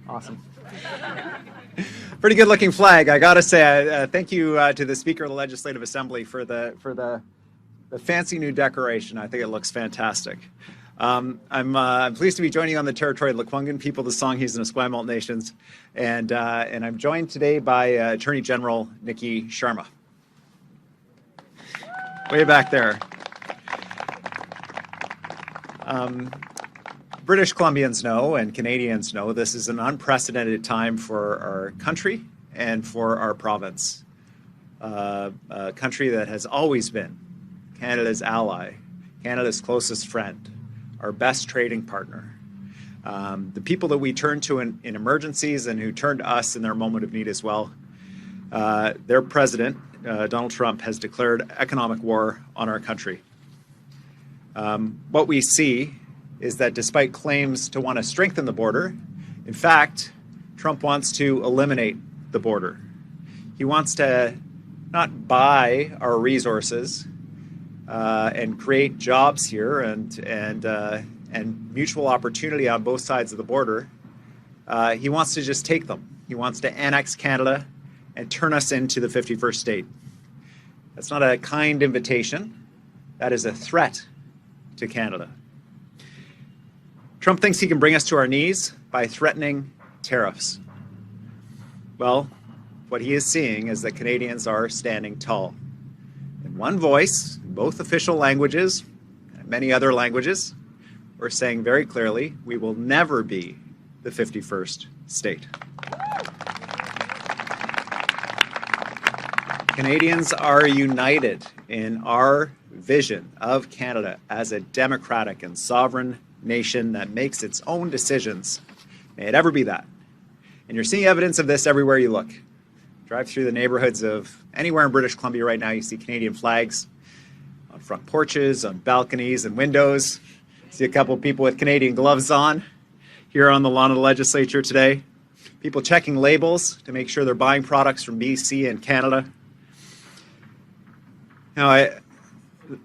Awesome. Pretty good looking flag. I gotta say, thank you to the Speaker of the Legislative Assembly for the fancy new decoration. I think it looks fantastic. I'm pleased to be joining you on the territory of the Lekwungen people, the Songhees and Esquimalt nations, and I'm joined today by Attorney General Niki Sharma. Way back there. British Columbians know and Canadians know this is an unprecedented time for our country and for our province. A country that has always been Canada's ally, Canada's closest friend, our best trading partner. The people that we turn to in emergencies and who turn to us in their moment of need as well. Their president, Donald Trump, has declared economic war on our country. What we see is that despite claims to want to strengthen the border, in fact, Trump wants to eliminate the border. He wants to not buy our resources and create jobs here and mutual opportunity on both sides of the border. He wants to just take them. He wants to annex Canada and turn us into the 51st state. That's not a kind invitation. That is a threat to Canada. Trump thinks he can bring us to our knees by threatening tariffs. Well, what he is seeing is that Canadians are standing tall. In one voice, in both official languages and many other languages, we're saying very clearly, we will never be the 51st state. Canadians are united in our vision of Canada as a democratic and sovereign nation that makes its own decisions. May it ever be that. And you're seeing evidence of this everywhere you look. Drive through the neighborhoods of anywhere in British Columbia right now, you see Canadian flags on front porches, on balconies and windows. See a couple of people with Canadian gloves on here on the lawn of the legislature today. People checking labels to make sure they're buying products from BC and Canada. Now,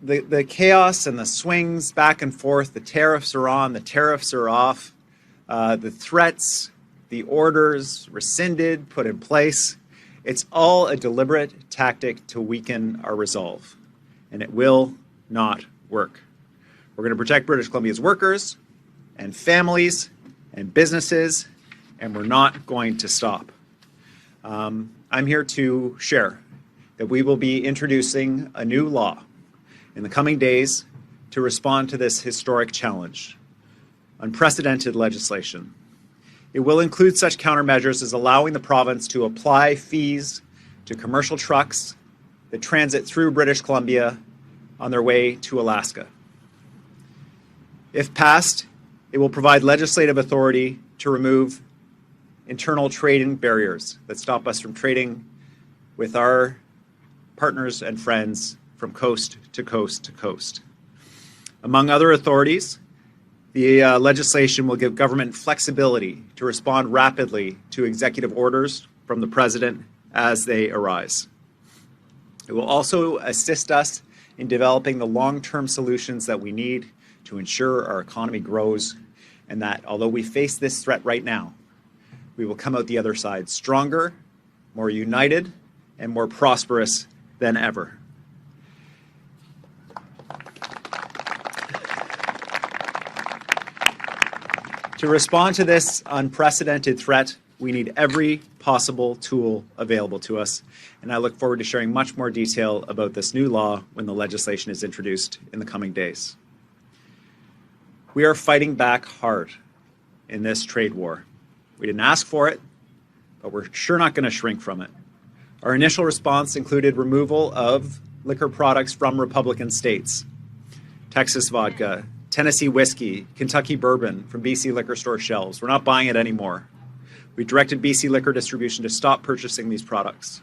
the chaos and the swings back and forth, the tariffs are on, the tariffs are off, the threats, the orders rescinded, put in place. It's all a deliberate tactic to weaken our resolve, and it will not work. We're going to protect British Columbia's workers and families and businesses, and we're not going to stop. I'm here to share that we will be introducing a new law in the coming days to respond to this historic challenge. Unprecedented legislation. It will include such countermeasures as allowing the province to apply fees to commercial trucks that transit through British Columbia on their way to Alaska. If passed, it will provide legislative authority to remove internal trading barriers that stop us from trading with our partners and friends from coast to coast to coast. Among other authorities, the legislation will give government flexibility to respond rapidly to executive orders from the President as they arise. It will also assist us in developing the long-term solutions that we need to ensure our economy grows, and that although we face this threat right now, we will come out the other side stronger, more united, and more prosperous than ever. To respond to this unprecedented threat, we need every possible tool available to us, and I look forward to sharing much more detail about this new law when the legislation is introduced in the coming days. We are fighting back hard in this trade war. We didn't ask for it, but we're sure not going to shrink from it. Our initial response included removal of liquor products from Republican states, Texas vodka, Tennessee whiskey, Kentucky bourbon from BC liquor store shelves. We're not buying it anymore. We directed BC Liquor Distribution to stop purchasing these products.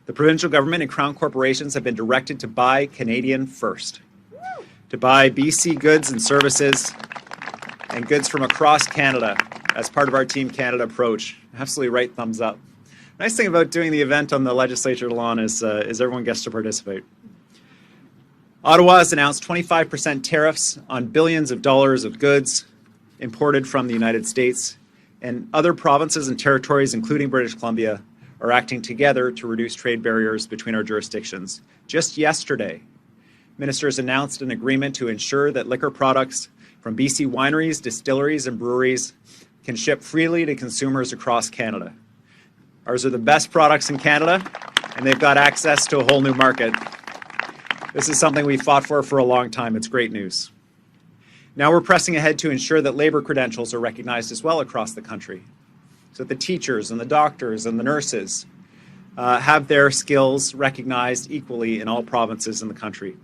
The provincial government and Crown corporations have been directed to buy Canadian first, to buy BC goods and services and goods from across Canada as part of our Team Canada approach. Absolutely right thumbs up. Nice thing about doing the event on the legislature lawn is everyone gets to participate. Ottawa has announced 25% tariffs on billions of dollars of goods imported from the United States, and other provinces and territories, including British Columbia, are acting together to reduce trade barriers between our jurisdictions. Just yesterday, ministers announced an agreement to ensure that liquor products from BC wineries, distilleries, and breweries can ship freely to consumers across Canada. Ours are the best products in Canada, and they've got access to a whole new market. This is something we fought for a long time. It's great news. Now we're pressing ahead to ensure that labor credentials are recognized as well across the country, so that the teachers and the doctors and the nurses have their skills recognized equally in all provinces in the country.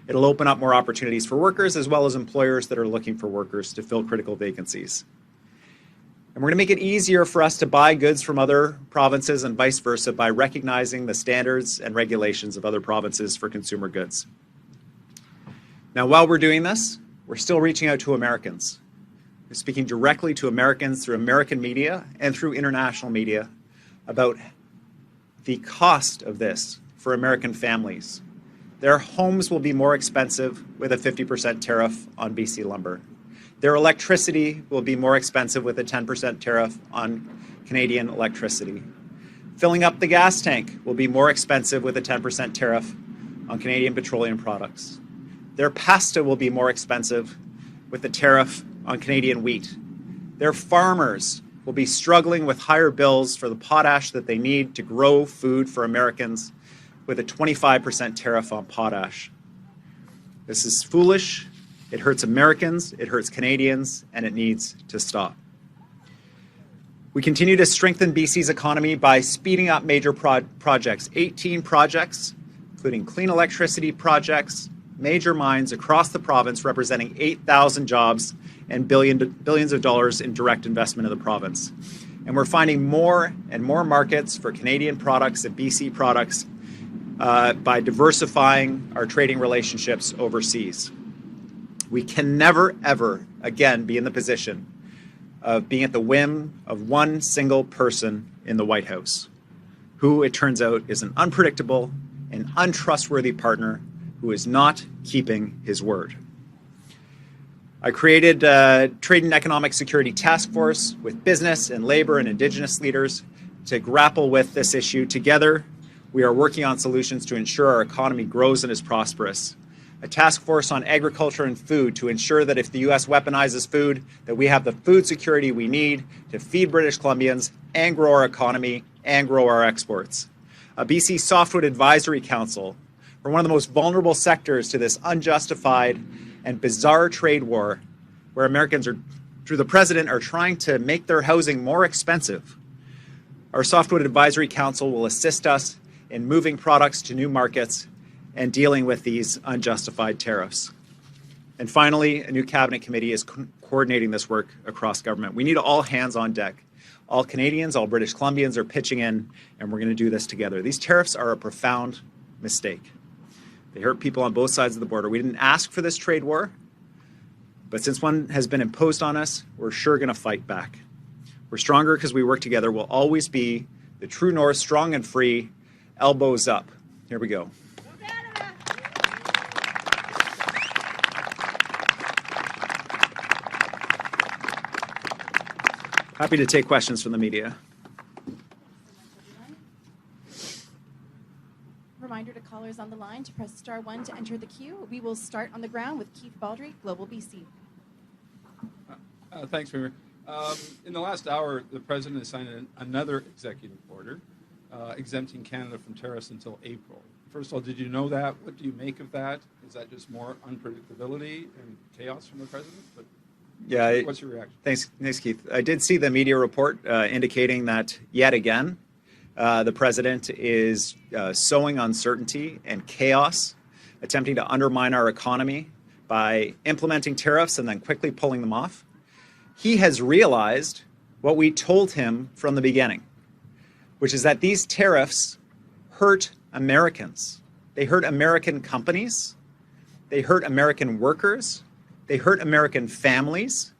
It'll open up more opportunities for workers as well as employers that are looking for workers to fill critical vacancies. And we're going to make it easier for us to buy goods from other provinces and vice versa by recognizing the standards and regulations of other provinces for consumer goods. Now, while we're doing this, we're still reaching out to Americans. We're speaking directly to Americans through American media and through international media about the cost of this for American families. Their homes will be more expensive with a 50% tariff on BC lumber. Their electricity will be more expensive with a 10% tariff on Canadian electricity. Filling up the gas tank will be more expensive with a 10% tariff on Canadian petroleum products. Their pasta will be more expensive with the tariff on Canadian wheat. Their farmers will be struggling with higher bills for the potash that they need to grow food for Americans with a 25% tariff on potash. This is foolish. It hurts Americans, it hurts Canadians, and it needs to stop. We continue to strengthen BC's economy by speeding up major projects, 18 projects, including clean electricity projects, major mines across the province representing 8,000 jobs and billions of dollars in direct investment in the province. And we're finding more and more markets for Canadian products and BC products by diversifying our trading relationships overseas. We can never, ever again be in the position of being at the whim of one single person in the White House, who it turns out is an unpredictable and untrustworthy partner who is not keeping his word. I created a Trade and Economic Security Task Force with business and labor and Indigenous leaders to grapple with this issue. Together, we are working on solutions to ensure our economy grows and is prosperous. A task force on agriculture and food to ensure that if the U.S. weaponizes food, that we have the food security we need to feed British Columbians and grow our economy and grow our exports. A BC Softwood Advisory Council for one of the most vulnerable sectors to this unjustified and bizarre trade war where Americans are, through the president, are trying to make their housing more expensive. Our Softwood Advisory Council will assist us in moving products to new markets and dealing with these unjustified tariffs. And finally, a new cabinet committee is coordinating this work across government. We need all hands on deck. All Canadians, all British Columbians are pitching in, and we're going to do this together. These tariffs are a profound mistake. They hurt people on both sides of the border. We didn't ask for this trade war, but since one has been imposed on us, we're sure going to fight back. We're stronger because we work together. We'll always be the true north, strong and free, elbows up. Here we go. Happy to take questions from the media. Reminder to callers on the line to press star 1 to enter the queue. We will start on the ground with Keith Baldry, Global BC. Thanks, Premier. In the last hour, the President has signed another executive order exempting Canada from tariffs until April. First of all, did you know that? What do you make of that? Is that just more unpredictability and chaos from the President? But yeah, what's your reaction? Thanks, Keith. I did see the media report indicating that yet again, the President is sowing uncertainty and chaos, attempting to undermine our economy by implementing tariffs and then quickly pulling them off. He has realized what we told him from the beginning, which is that these tariffs hurt Americans. They hurt American companies. They hurt American workers. They hurt American families.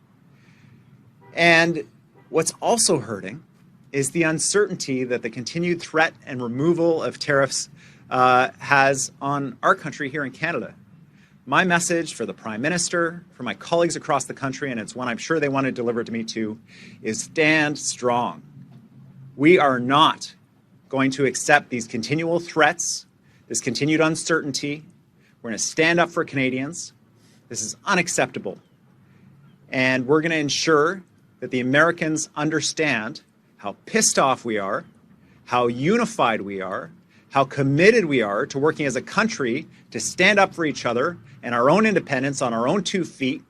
And what's also hurting is the uncertainty that the continued threat and removal of tariffs has on our country here in Canada. my message for the Prime Minister, for my colleagues across the country, and it's one I'm sure they want to deliver to me too, is stand strong. We are not going to accept these continual threats, this continued uncertainty. We're going to stand up for Canadians. This is unacceptable. And we're going to ensure that the Americans understand how pissed off we are, how unified we are, how committed we are to working as a country to stand up for each other and our own independence on our own 2 feet.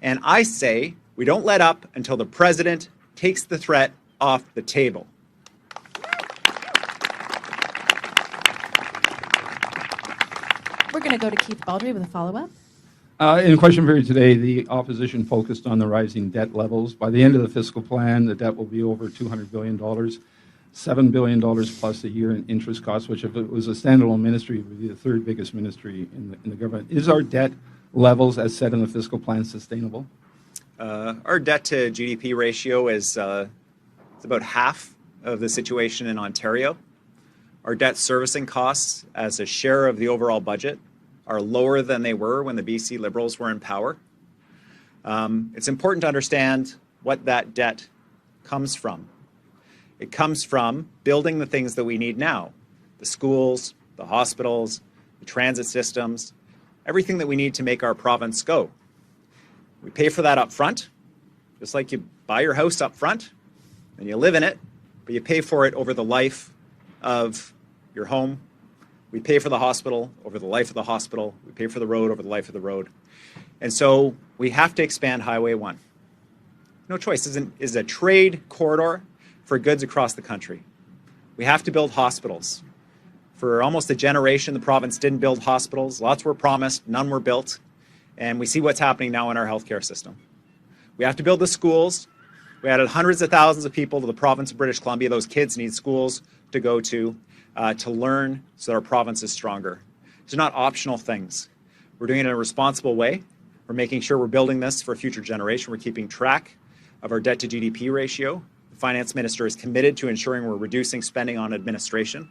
And I say we don't let up until the President takes the threat off the table. We're going to go to Keith Baldry with a follow-up. In a question for you today, the opposition focused on the rising debt levels. By the end of the fiscal plan, the debt will be over $200 billion, $7 billion plus a year in interest costs, which if it was a standalone ministry, would be the 3rd biggest ministry in the government. Is our debt levels, as set in the fiscal plan, sustainable? Our debt to GDP ratio is it's about half of the situation in Ontario. Our debt servicing costs as a share of the overall budget are lower than they were when the BC Liberals were in power. It's important to understand what that debt comes from. It comes from building the things that we need now, the schools, the hospitals, the transit systems, everything that we need to make our province go. We pay for that up front, just like you buy your house up front and you live in it, but you pay for it over the life of your home. We pay for the hospital over the life of the hospital. We pay for the road over the life of the road. And so we have to expand Highway 1. No choice. This is a trade corridor for goods across the country. We have to build hospitals. For almost a generation, the province didn't build hospitals. Lots were promised, none were built. And we see what's happening now in our healthcare system. We have to build the schools. We added hundreds of thousands of people to the province of British Columbia. Those kids need schools to go to learn so that our province is stronger. These are not optional things. We're doing it in a responsible way. We're making sure we're building this for a future generation. We're keeping track of our debt to GDP ratio. The finance minister is committed to ensuring we're reducing spending on administration.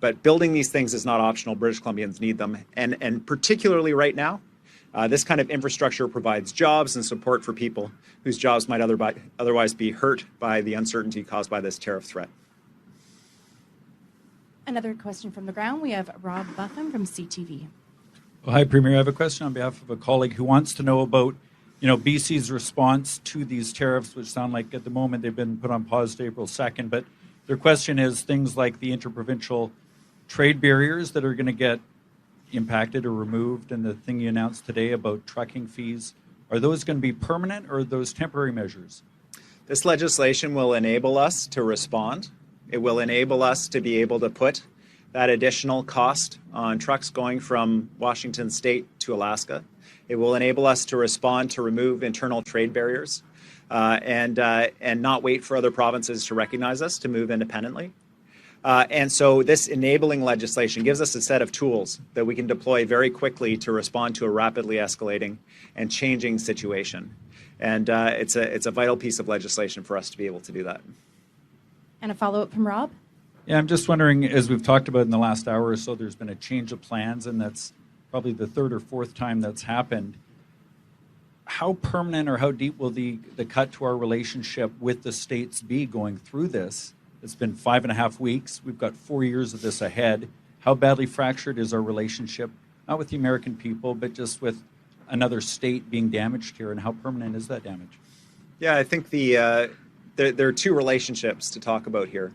But building these things is not optional. British Columbians need them. And particularly right now, this kind of infrastructure provides jobs and support for people whose jobs might otherwise be hurt by the uncertainty caused by this tariff threat. Another question from the ground. We have Rob Buffum from CTV. Well, hi, Premier. I have a question on behalf of a colleague who wants to know about, BC's response to these tariffs, which sound like at the moment they've been put on pause to April 2nd. But their question is things like the interprovincial trade barriers that are going to get impacted or removed, and the thing you announced today about trucking fees. Are those going to be permanent or are those temporary measures? This legislation will enable us to respond. It will enable us to be able to put that additional cost on trucks going from Washington State to Alaska. It will enable us to respond to remove internal trade barriers and not wait for other provinces to recognize us to move independently. And so this enabling legislation gives us a set of tools that we can deploy very quickly to respond to a rapidly escalating and changing situation. And it's a vital piece of legislation for us to be able to do that. And a follow-up from Rob. Yeah, I'm just wondering, as we've talked about in the last hour or so, there's been a change of plans, and that's probably the 3rd or 4th time that's happened. How permanent or how deep will the cut to our relationship with the states be going through this? It's been 5.5 weeks. We've got 4 years of this ahead. How badly fractured is our relationship, not with the American people, but just with another state being damaged here, and how permanent is that damage? Yeah, I think there are 2 relationships to talk about here.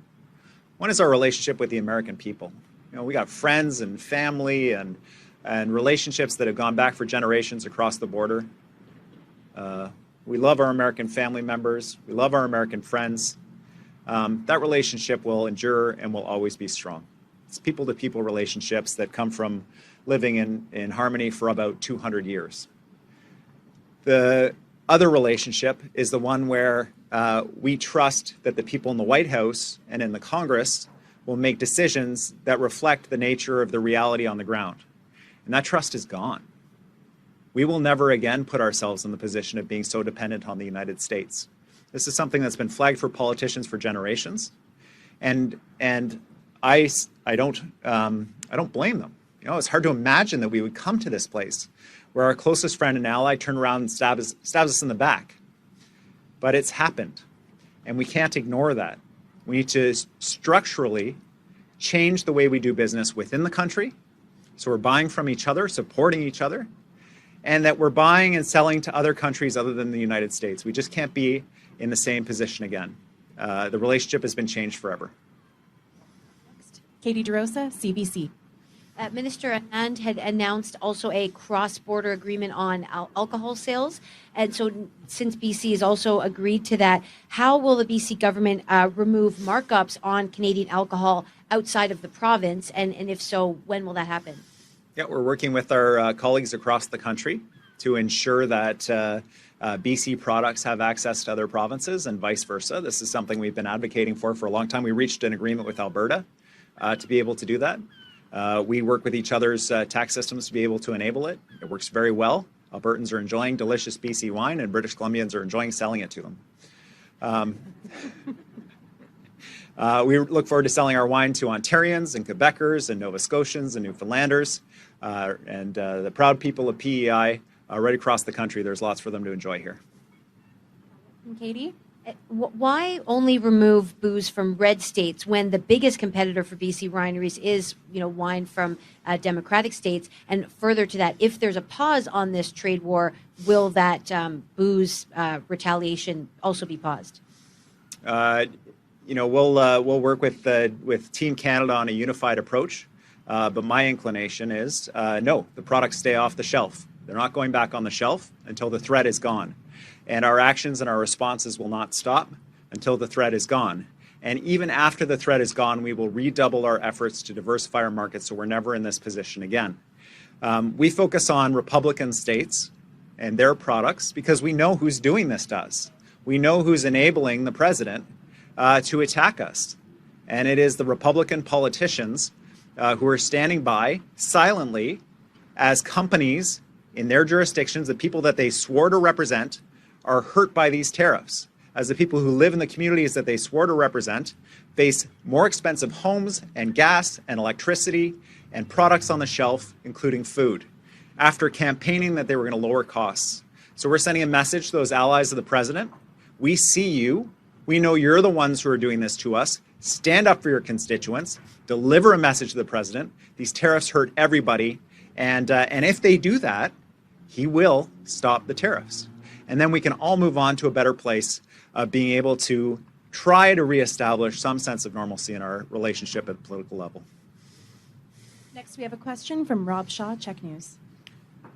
One is our relationship with the American people. We got friends and family and relationships that have gone back for generations across the border. We love our American family members. We love our American friends. That relationship will endure and will always be strong. It's people-to-people relationships that come from living in harmony for about 200 years. The other relationship is the one where we trust that the people in the White House and in the Congress will make decisions that reflect the nature of the reality on the ground. And that trust is gone. We will never again put ourselves in the position of being so dependent on the United States. This is something that's been flagged for politicians for generations, and I don't blame them. It's hard to imagine that we would come to this place where our closest friend and ally turned around and stabs us in the back. But it's happened, and we can't ignore that. We need to structurally change the way we do business within the country, so we're buying from each other, supporting each other, and that we're buying and selling to other countries other than the United States. We just can't be in the same position again. The relationship has been changed forever. Next, Katie DeRosa, CBC. Minister Anand had announced also a cross-border agreement on alcohol sales. And so since BC has also agreed to that, how will the BC government remove markups on Canadian alcohol outside of the province? And if so, when will that happen? Yeah, we're working with our colleagues across the country to ensure that BC products have access to other provinces and vice versa. This is something we've been advocating for a long time. We reached an agreement with Alberta to be able to do that. We work with each other's tax systems to be able to enable it. It works very well. Albertans are enjoying delicious BC wine, and British Columbians are enjoying selling it to them. We look forward to selling our wine to Ontarians and Quebecers and Nova Scotians and Newfoundlanders and the proud people of PEI right across the country. There's lots for them to enjoy here. And Katie? Why only remove booze from red states when the biggest competitor for BC wineries is, wine from democratic states? And further to that, if there's a pause on this trade war, will that booze retaliation also be paused? We'll work with Team Canada on a unified approach. But my inclination is no, the products stay off the shelf. They're not going back on the shelf until the threat is gone. And our actions and our responses will not stop until the threat is gone. And even after the threat is gone, we will redouble our efforts to diversify our markets so we're never in this position again. We focus on Republican states and their products because we know who's doing this to us. We know who's enabling the president to attack us. And it is the Republican politicians who are standing by silently as companies in their jurisdictions, the people that they swore to represent, are hurt by these tariffs, as the people who live in the communities that they swore to represent face more expensive homes and gas and electricity and products on the shelf, including food, after campaigning that they were going to lower costs. So we're sending a message to those allies of the president. We see you. We know you're the ones who are doing this to us. Stand up for your constituents. Deliver a message to the president. These tariffs hurt everybody. And if they do that, he will stop the tariffs. And then we can all move on to a better place of being able to try to reestablish some sense of normalcy in our relationship at the political level. Next, we have a question from Rob Shaw, Check News.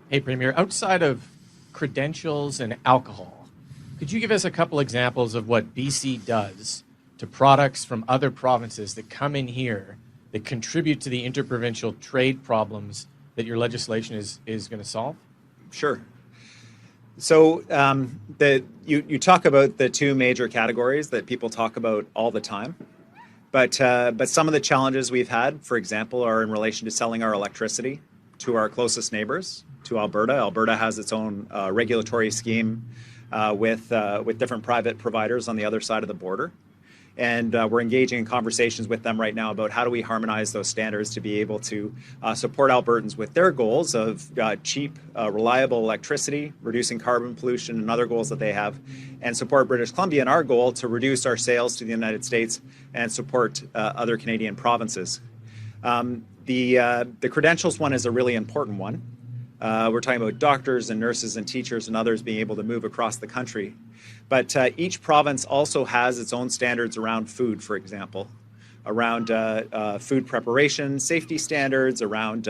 Hey, Premier, outside of credentials and alcohol, could you give us a couple examples of what BC does to products from other provinces that come in here that contribute to the interprovincial trade problems that your legislation is going to solve? Sure. So you talk about the two major categories that people talk about all the time, but some of the challenges we've had, for example, are in relation to selling our electricity to our closest neighbors, to Alberta. Alberta has its own regulatory scheme with different private providers on the other side of the border. And we're engaging in conversations with them right now about how do we harmonize those standards to be able to support Albertans with their goals of cheap, reliable electricity, reducing carbon pollution and other goals that they have, and support British Columbia in our goal to reduce our sales to the United States and support other Canadian provinces. The credentials one is a really important one. We're talking about doctors and nurses and teachers and others being able to move across the country. But each province also has its own standards around food, for example, around food preparation, safety standards, around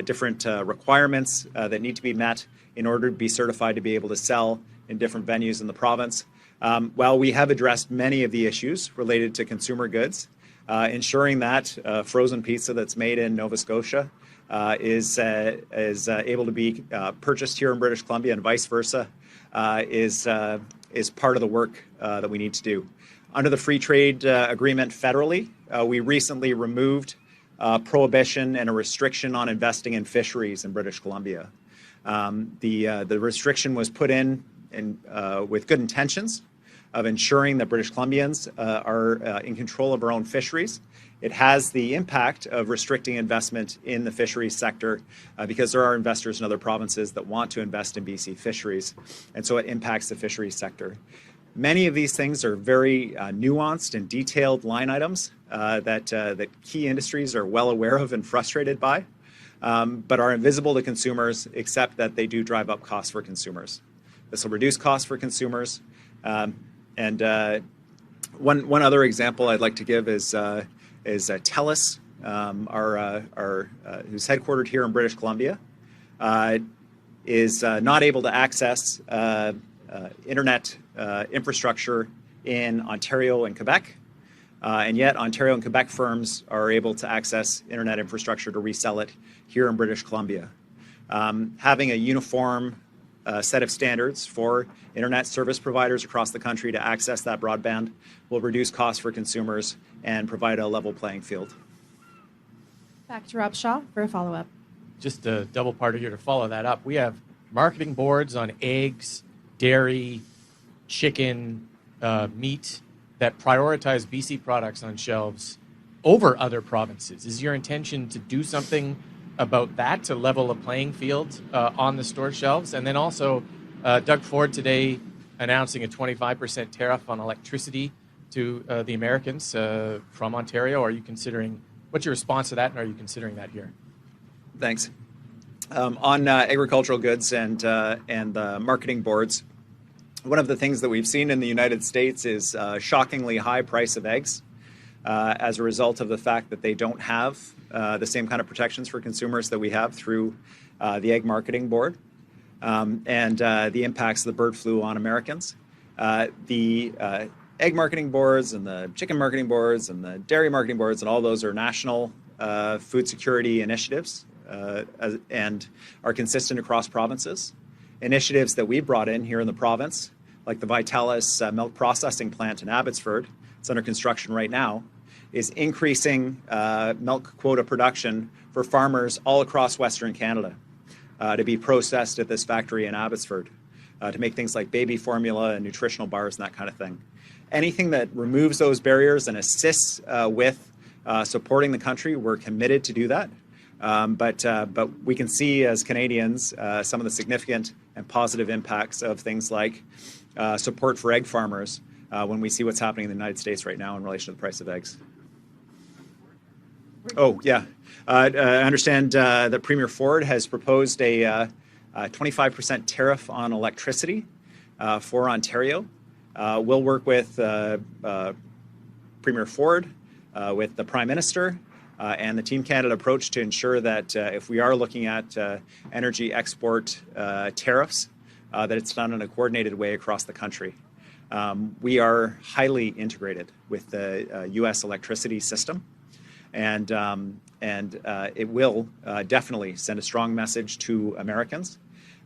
different requirements that need to be met in order to be certified to be able to sell in different venues in the province. While we have addressed many of the issues related to consumer goods, ensuring that frozen pizza that's made in Nova Scotia is able to be purchased here in British Columbia and vice versa is part of the work that we need to do. Under the free trade agreement federally, we recently removed prohibition and a restriction on investing in fisheries in British Columbia. The restriction was put in with good intentions of ensuring that British Columbians are in control of our own fisheries It has the impact of restricting investment in the fisheries sector because there are investors in other provinces that want to invest in BC fisheries, and so it impacts the fisheries sector. Many of these things are very nuanced and detailed line items that key industries are well aware of and frustrated by, but are invisible to consumers, except that they do drive up costs for consumers. This will reduce costs for consumers. One other example I'd like to give is TELUS, who's headquartered here in British Columbia, is not able to access internet infrastructure in Ontario and Quebec, and yet Ontario and Quebec firms are able to access internet infrastructure to resell it here in British Columbia. Having a uniform set of standards for internet service providers across the country to access that broadband will reduce costs for consumers and provide a level playing field. Back to Rob Shaw for a follow-up. Just a double parter here to follow that up. We have marketing boards on eggs, dairy, chicken, meat that prioritize BC products on shelves over other provinces. Is your intention to do something about that to level a playing field on the store shelves? And then also, Doug Ford today announcing a 25% tariff on electricity to the Americans from Ontario. Are you considering, what's your response to that, and are you considering that here? Thanks. On agricultural goods and the marketing boards, one of the things that we've seen in the United States is a shockingly high price of eggs as a result of the fact that they don't have the same kind of protections for consumers that we have through the Egg Marketing Board and the impacts of the bird flu on Americans. The egg marketing boards and the chicken marketing boards and the dairy marketing boards and all those are national food security initiatives and are consistent across provinces. Initiatives that we brought in here in the province, like the Vitalis milk processing plant in Abbotsford, it's under construction right now, is increasing milk quota production for farmers all across Western Canada to be processed at this factory in Abbotsford to make things like baby formula and nutritional bars and that kind of thing. Anything that removes those barriers and assists with supporting the country, we're committed to do that. But we can see as Canadians some of the significant and positive impacts of things like support for egg farmers when we see what's happening in the United States right now in relation to the price of eggs. Oh, yeah. I understand that Premier Ford has proposed a 25% tariff on electricity for Ontario. We'll work with Premier Ford, with the Prime Minister, and the Team Canada approach to ensure that if we are looking at energy export tariffs, that it's done in a coordinated way across the country. We are highly integrated with the U.S. electricity system, and it will definitely send a strong message to Americans.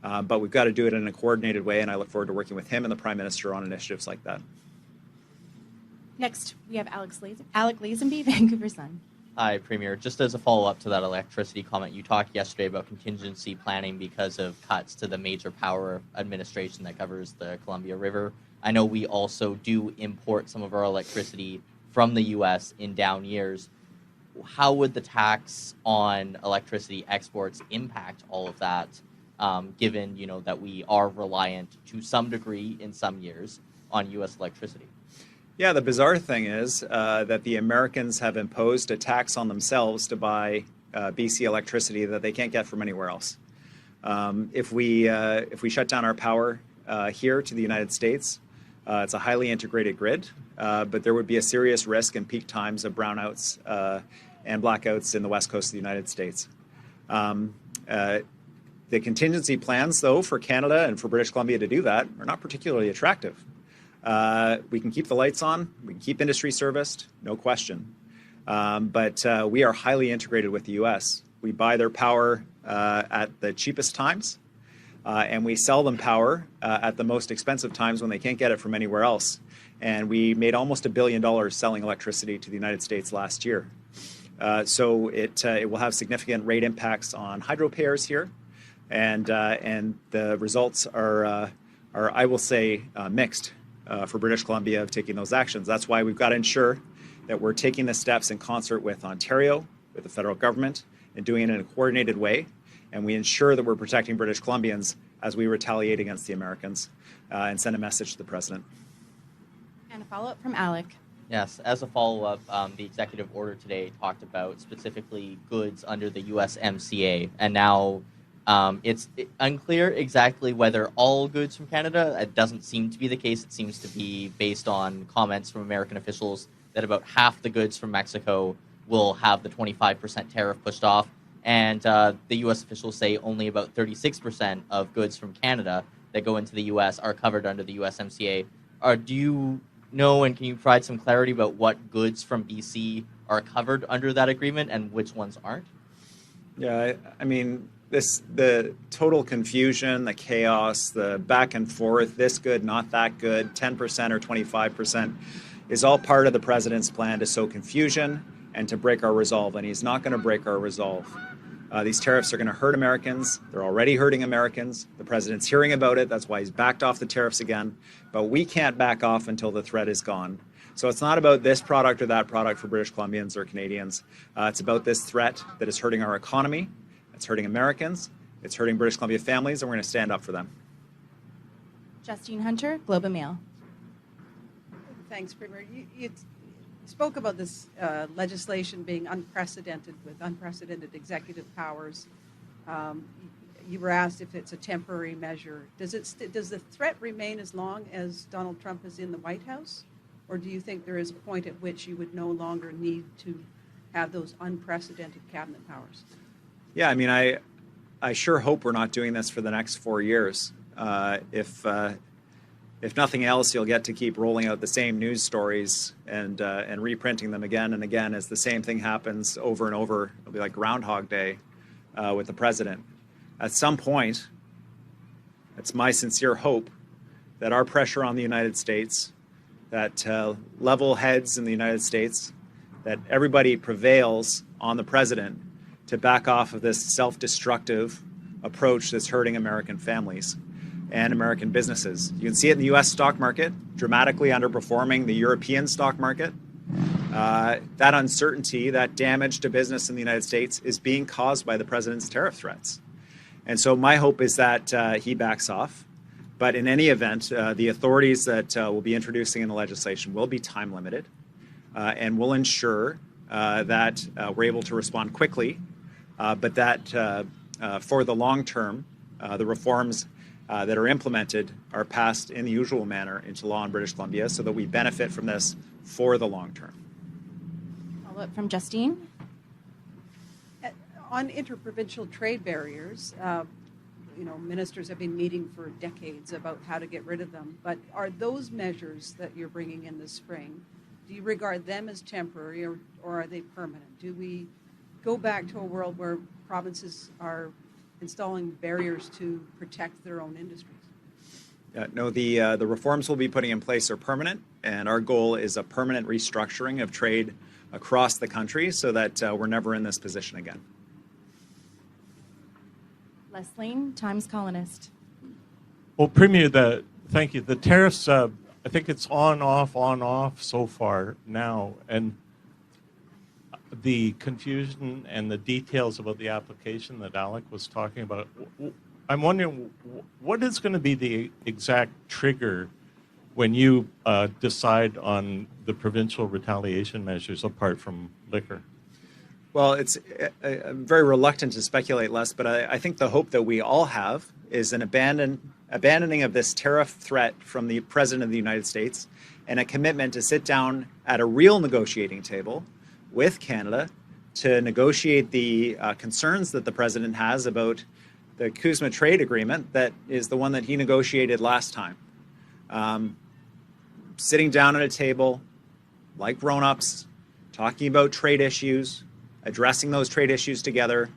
But we've got to do it in a coordinated way, and I look forward to working with him and the Prime Minister on initiatives like that. Next, we have Alec Lazenby, Vancouver Sun. Hi, Premier. Just as a follow-up to that electricity comment, you talked yesterday about contingency planning because of cuts to the major power administration that covers the Columbia River. I know we also do import some of our electricity from the U.S. in down years. How would the tax on electricity exports impact all of that, given that we are reliant to some degree in some years on U.S. electricity? Yeah, the bizarre thing is that the Americans have imposed a tax on themselves to buy BC electricity that they can't get from anywhere else. If we shut down our power here to the United States, it's a highly integrated grid, but there would be a serious risk in peak times of brownouts and blackouts in the west coast of the United States. The contingency plans, though, for Canada and for British Columbia to do that are not particularly attractive. We can keep the lights on, we can keep industry serviced, no question. But we are highly integrated with the U.S. We buy their power at the cheapest times, and we sell them power at the most expensive times when they can't get it from anywhere else. And we made almost $1 billion selling electricity to the United States last year. So it will have significant rate impacts on hydro payers here, and the results are I will say, mixed for British Columbia of taking those actions. That's why we've got to ensure that we're taking the steps in concert with Ontario, with the federal government, and doing it in a coordinated way. And we ensure that we're protecting British Columbians as we retaliate against the Americans and send a message to the president. And a follow-up from Alec. Yes, as a follow-up, the executive order today talked about specifically goods under the USMCA, and now it's unclear exactly whether all goods from Canada. It doesn't seem to be the case. It seems to be based on comments from American officials that about half the goods from Mexico will have the 25% tariff pushed off, and the U.S. officials say only about 36% of goods from Canada that go into the U.S. are covered under the USMCA. Do you know, and can you provide some clarity about what goods from BC are covered under that agreement and which ones aren't? Yeah, I mean, the total confusion, the chaos, the back and forth, this good, not that good, 10% or 25%, is all part of the president's plan to sow confusion and to break our resolve, and he's not going to break our resolve. These tariffs are going to hurt Americans. They're already hurting Americans. The president's hearing about it. That's why he's backed off the tariffs again. But we can't back off until the threat is gone. So it's not about this product or that product for British Columbians or Canadians. It's about this threat that is hurting our economy. It's hurting Americans. It's hurting British Columbia families, and we're going to stand up for them. Justine Hunter, Globe and Mail. Thanks, Premier. You spoke about this legislation being unprecedented with unprecedented executive powers. You were asked if it's a temporary measure. Does the threat remain as long as Donald Trump is in the White House? Or do you think there is a point at which you would no longer need to have those unprecedented cabinet powers? Yeah, I mean, I sure hope we're not doing this for the next 4 years. If nothing else, you'll get to keep rolling out the same news stories and reprinting them again and again as the same thing happens over and over. It'll be like Groundhog Day with the president. At some point, it's my sincere hope that our pressure on the United States, that level heads in the United States, that everybody prevails on the president to back off of this self-destructive approach that's hurting American families and American businesses. You can see it in the U.S. stock market, dramatically underperforming the European stock market. That uncertainty, that damage to business in the United States is being caused by the president's tariff threats. And so my hope is that he backs off. But in any event, the authorities that we'll be introducing in the legislation will be time limited and will ensure that we're able to respond quickly, but that for the long term, the reforms that are implemented are passed in the usual manner into law in British Columbia so that we benefit from this for the long term. Follow-up from Justine. On interprovincial trade barriers, ministers have been meeting for decades about how to get rid of them. But are those measures that you're bringing in this spring, do you regard them as temporary or are they permanent? Do we go back to a world where provinces are installing barriers to protect their own industries? No, the reforms we'll be putting in place are permanent, and our goal is a permanent restructuring of trade across the country so that we're never in this position again. Les Lane, Times Colonist. Well, Premier, thank you. The tariffs, I think it's on, off so far now. And the confusion and the details about the application that Alec was talking about, I'm wondering what is going to be the exact trigger when you decide on the provincial retaliation measures apart from liquor? Well, I'm very reluctant to speculate, Les, but I think the hope that we all have is an abandoning of this tariff threat from the President of the United States and a commitment to sit down at a real negotiating table with Canada to negotiate the concerns that the President has about the CUSMA trade agreement that is the one that he negotiated last time. Sitting down at a table like grown-ups, talking about trade issues, addressing those trade issues together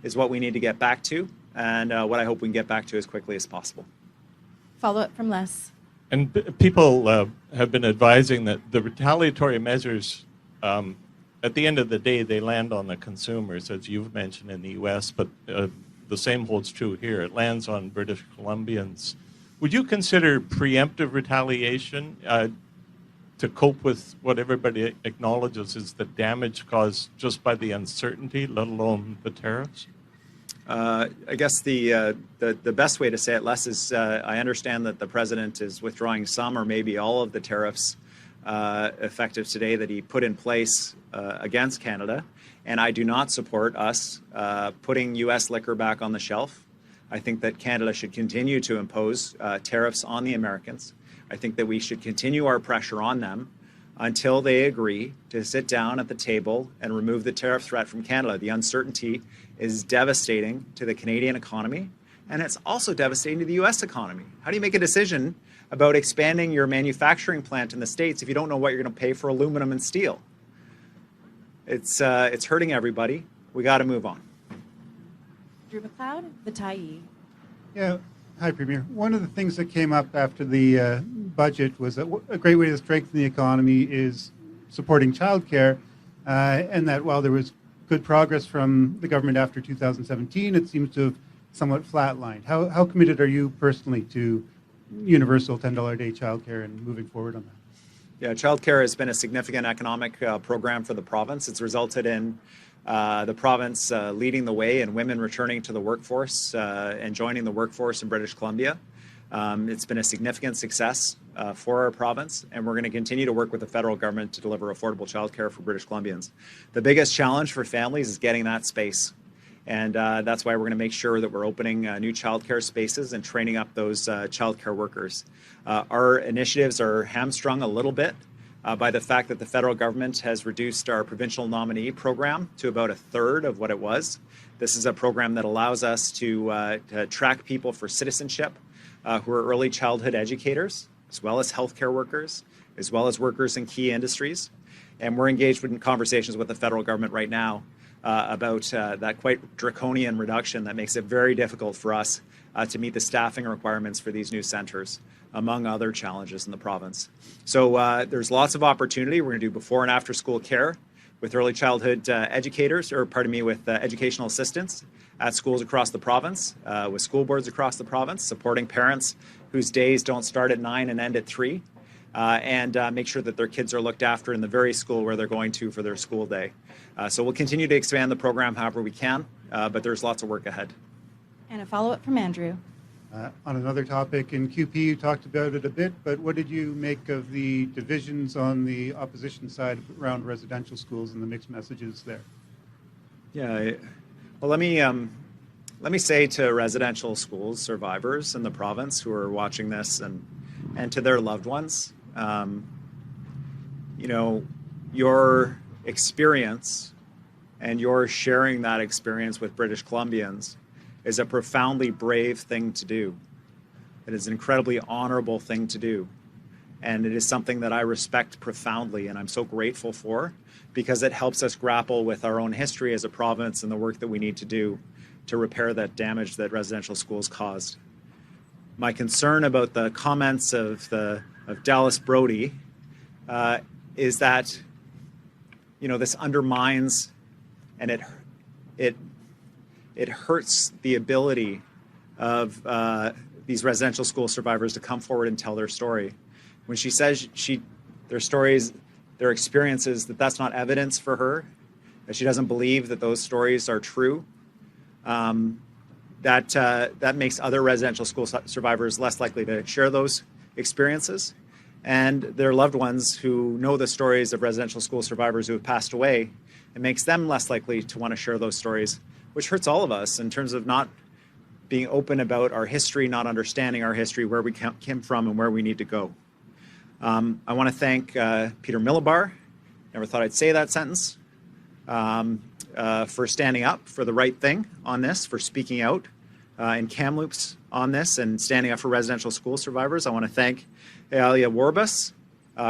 is what we need to get back to, and what I hope we can get back to as quickly as possible. Follow-up from Les. And people have been advising that the retaliatory measures, at the end of the day, they land on the consumers, as you've mentioned in the U.S., but the same holds true here. It lands on British Columbians. Would you consider preemptive retaliation to cope with what everybody acknowledges is the damage caused just by the uncertainty, let alone the tariffs? I guess the best way to say it, Les, is I understand that the president is withdrawing some or maybe all of the tariffs effective today that he put in place against Canada, and I do not support us putting U.S. liquor back on the shelf. I think that Canada should continue to impose tariffs on the Americans. I think that we should continue our pressure on them until they agree to sit down at the table and remove the tariff threat from Canada. The uncertainty is devastating to the Canadian economy, and it's also devastating to the U.S. economy. How do you make a decision about expanding your manufacturing plant in the States if you don't know what you're going to pay for aluminum and steel? It's hurting everybody. We got to move on. Drew McLeod, the Tyee. Yeah. Hi, Premier. One of the things that came up after the budget was that a great way to strengthen the economy is supporting childcare, and that while there was good progress from the government after 2017, it seems to have somewhat flatlined. How committed are you personally to universal $10 a day childcare and moving forward on that? Yeah, childcare has been a significant economic program for the province. It's resulted in the province leading the way and women returning to the workforce and joining the workforce in British Columbia. It's been a significant success for our province, and we're going to continue to work with the federal government to deliver affordable childcare for British Columbians. The biggest challenge for families is getting that space, and that's why we're going to make sure that we're opening new childcare spaces and training up those childcare workers. Our initiatives are hamstrung a little bit by the fact that the federal government has reduced our provincial nominee program to about a third of what it was. This is a program that allows us to track people for citizenship who are early childhood educators, as well as healthcare workers, as well as workers in key industries. And we're engaged in conversations with the federal government right now about that quite draconian reduction that makes it very difficult for us to meet the staffing requirements for these new centres, among other challenges in the province. So there's lots of opportunity. We're going to do before and after school care with early childhood educators, with educational assistants at schools across the province, with school boards across the province, supporting parents whose days don't start at 9 and end at 3, and make sure that their kids are looked after in the very school where they're going to for their school day. So we'll continue to expand the program however we can, but there's lots of work ahead. And a follow-up from Andrew. On another topic, in QP you talked about it a bit, but what did you make of the divisions on the opposition side around residential schools and the mixed messages there? Yeah, well, let me say to residential schools survivors in the province who are watching this and to their loved ones, your experience and your sharing that experience with British Columbians is a profoundly brave thing to do. It is an incredibly honorable thing to do. And it is something that I respect profoundly and I'm so grateful for, because it helps us grapple with our own history as a province and the work that we need to do to repair that damage that residential schools caused. My concern about the comments of Dallas Brody is that this undermines and it hurts the ability of these residential school survivors to come forward and tell their story. When she says their stories, their experiences, that's not evidence for her, that she doesn't believe that those stories are true, that makes other residential school survivors less likely to share those experiences. And their loved ones who know the stories of residential school survivors who have passed away, it makes them less likely to want to share those stories, which hurts all of us in terms of not being open about our history, not understanding our history, where we came from and where we need to go. I want to thank Peter Millibar, never thought I'd say that sentence, for standing up for the right thing on this, for speaking out in Kamloops on this and standing up for residential school survivors. I want to thank Alia Warbus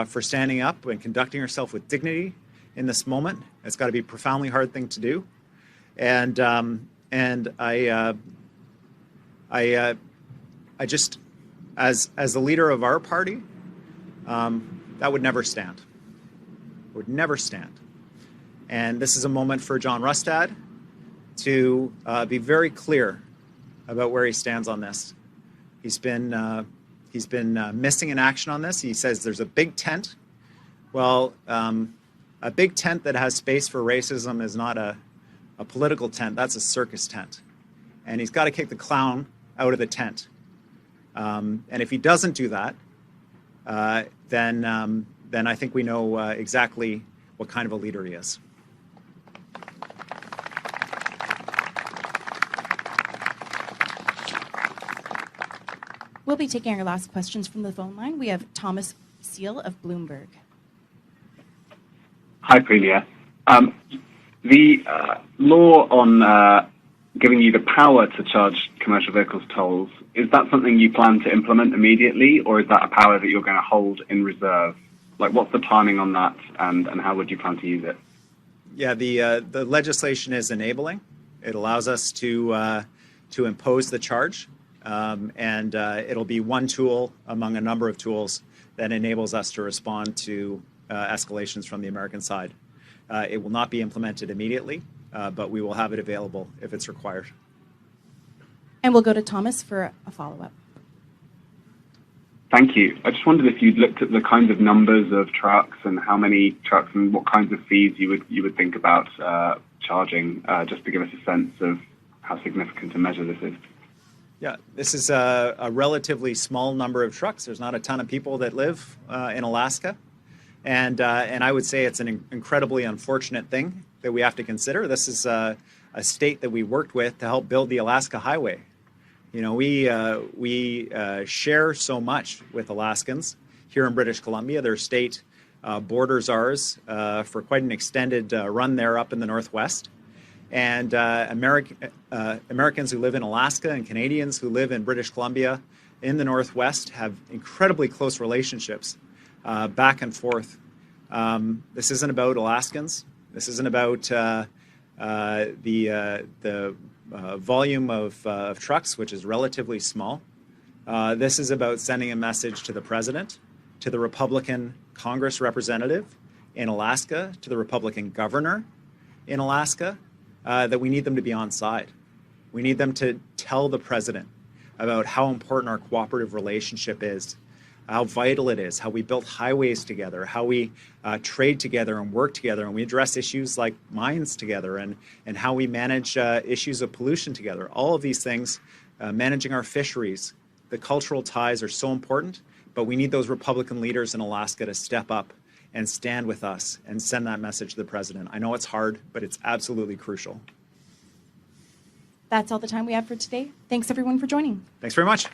for standing up and conducting herself with dignity in this moment. It's got to be a profoundly hard thing to do. And I just, as the leader of our party, that would never stand. Would never stand. And this is a moment for John Rustad to be very clear about where he stands on this. He's been missing in action on this. He says there's a big tent Well, a big tent that has space for racism is not a political tent. That's a circus tent. And he's got to kick the clown out of the tent. And if he doesn't do that, then I think we know exactly what kind of a leader he is. We'll be taking our last questions from the phone line. We have Thomas Seal of Bloomberg. Hi, Premier. The law on giving you the power to charge commercial vehicles tolls, is that something you plan to implement immediately, or is that a power that you're going to hold in reserve? Like, what's the timing on that, and how would you plan to use it? Yeah, the legislation is enabling. It allows us to impose the charge, and it'll be one tool among a number of tools that enables us to respond to escalations from the American side. It will not be implemented immediately, but we will have it available if it's required. And we'll go to Thomas for a follow-up. Thank you. I just wondered if you'd looked at the kinds of numbers of trucks and how many trucks and what kinds of fees you would think about charging, just to give us a sense of how significant a measure this is. Yeah, this is a relatively small number of trucks. There's not a ton of people that live in Alaska. And I would say it's an incredibly unfortunate thing that we have to consider. This is a state that we worked with to help build the Alaska Highway. You know, we share so much with Alaskans here in British Columbia. Their state borders ours for quite an extended run there up in the Northwest. And Americans who live in Alaska and Canadians who live in British Columbia in the Northwest have incredibly close relationships back and forth. This isn't about Alaskans. This isn't about the volume of trucks, which is relatively small. This is about sending a message to the president, to the Republican Congress representative in Alaska, to the Republican governor in Alaska, that we need them to be on side. We need them to tell the president about how important our cooperative relationship is, how vital it is, how we built highways together, how we trade together and work together, and we address issues like mines together, and how we manage issues of pollution together. All of these things, managing our fisheries, the cultural ties are so important, but we need those Republican leaders in Alaska to step up and stand with us and send that message to the president. I know it's hard, but it's absolutely crucial. That's all the time we have for today. Thanks, everyone, for joining. Thanks very much.